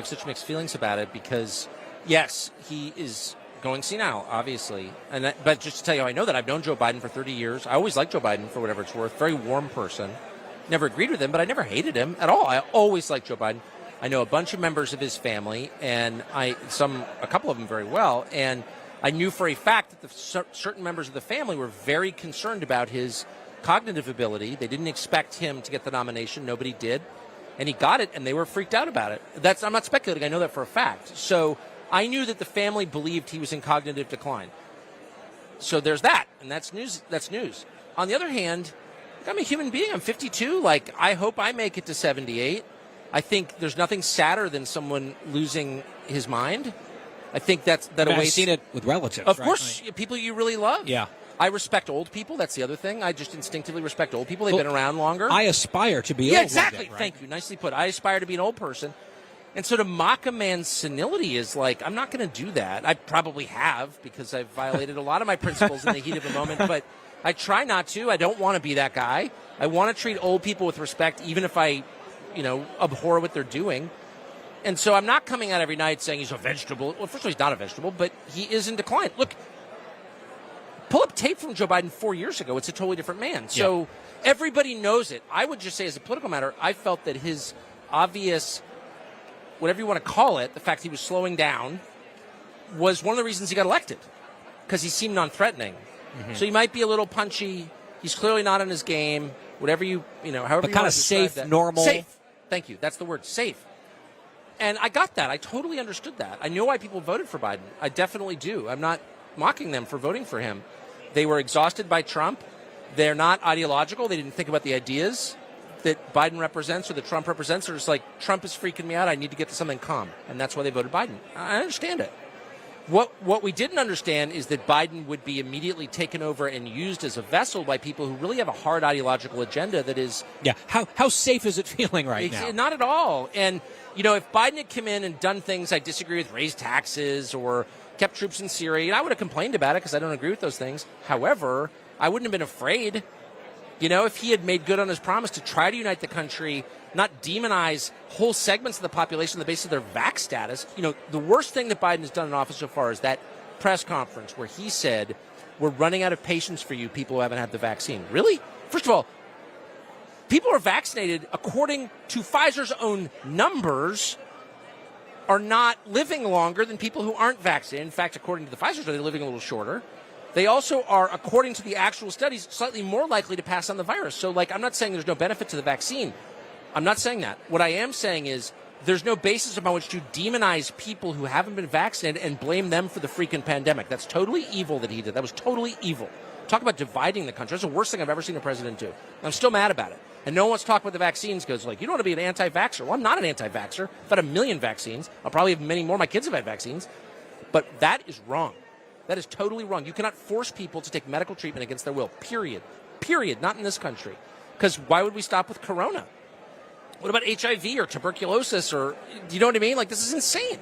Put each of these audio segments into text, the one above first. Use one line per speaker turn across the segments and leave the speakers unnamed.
have such mixed feelings about it because, yes, he is going senile, obviously. But just to tell you how I know that, I've known Joe Biden for 30 years. I always liked Joe Biden for whatever it's worth. Very warm person. Never agreed with him, but I never hated him at all. I always liked Joe Biden. I know a bunch of members of his family, and a couple of them very well. And I knew for a fact that certain members of the family were very concerned about his cognitive ability. They didn't expect him to get the nomination. Nobody did. And he got it, and they were freaked out about it. I'm not speculating. I know that for a fact. So I knew that the family believed he was in cognitive decline. So there's that, and that's news. That's news. On the other hand, I'm a human being. I'm 52. I hope I make it to 78. I think there's nothing sadder than someone losing his mind. I think
I've seen it with relatives.
Of course, people you really love.
Yeah.
I respect old people. That's the other thing. I just instinctively respect old people. They've been around longer.
I aspire to be old.
Yeah, exactly.
Day, right?
Thank you. Nicely put. I aspire to be an old person. And so to mock a man's senility is I'm not going to do that. I probably have because I've violated a lot of my principles in the heat of the moment, but I try not to. I don't want to be that guy. I want to treat old people with respect, even if I, abhor what they're doing. And so I'm not coming out every night saying he's a vegetable. Well, first of all, he's not a vegetable, but he is in decline. Look, pull up tape from Joe Biden 4 years ago. It's a totally different man. So everybody knows it. I would just say as a political matter, I felt that his obvious, whatever you want to call it, the fact he was slowing down was one of the reasons he got elected because he seemed non-threatening. Mm-hmm. So he might be a little punchy. He's clearly not on his game. Whatever however
but
you
kind
want
of
to
safe,
that.
normal.
Safe. Thank you. That's the word, safe. And I got that. I totally understood that. I know why people voted for Biden. I definitely do. I'm not mocking them for voting for him. They were exhausted by Trump. They're not ideological. They didn't think about the ideas that Biden represents or that Trump represents. They're just like, Trump is freaking me out. I need to get to something calm. And that's why they voted Biden. I understand it. What we didn't understand is that Biden would be immediately taken over and used as a vessel by people who really have a hard ideological agenda that is...
Yeah. How safe is it feeling right now?
Not at all. And, if Biden had come in and done things I disagree with, raised taxes or kept troops in Syria, I would have complained about it because I don't agree with those things. However, I wouldn't have been afraid. If he had made good on his promise to try to unite the country, not demonize whole segments of the population on the basis of their vax status. The worst thing that Biden has done in office so far is that press conference where he said, we're running out of patience for you people who haven't had the vaccine. Really? First of all, people who are vaccinated, according to Pfizer's own numbers, are not living longer than people who aren't vaccinated. In fact, according to the Pfizer study, they're living a little shorter. They also are, according to the actual studies, slightly more likely to pass on the virus. So, I'm not saying there's no benefit to the vaccine. I'm not saying that. What I am saying is there's no basis upon which to demonize people who haven't been vaccinated and blame them for the freaking pandemic. That's totally evil that he did. That was totally evil. Talk about dividing the country. That's the worst thing I've ever seen a president do. I'm still mad about it. And no one wants to talk about the vaccines because, you don't want to be an anti-vaxxer. Well, I'm not an anti-vaxxer. I've had 1 million vaccines. I'll probably have many more. My kids have had vaccines. But that is wrong. That is totally wrong. You cannot force people to take medical treatment against their will, period. Period. Not in this country. Because why would we stop with corona? What about HIV or tuberculosis or, do you know what I mean? This is insane.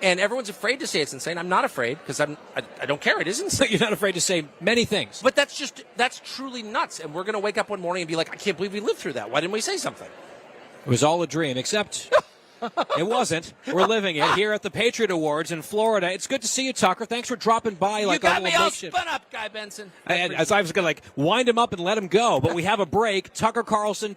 And everyone's afraid to say it's insane. I'm not afraid because I don't care. It is insane.
You're not afraid to say many things.
But that's truly nuts. And we're going to wake up one morning and be like, I can't believe we lived through that. Why didn't we say something?
It was all a dream, except it wasn't. We're living it here at the Patriot Awards in Florida. It's good to see you, Tucker. Thanks for dropping by.
You got me all spun up, Guy Benson.
As I was going to wind him up and let him go. But we have a break. Tucker Carlson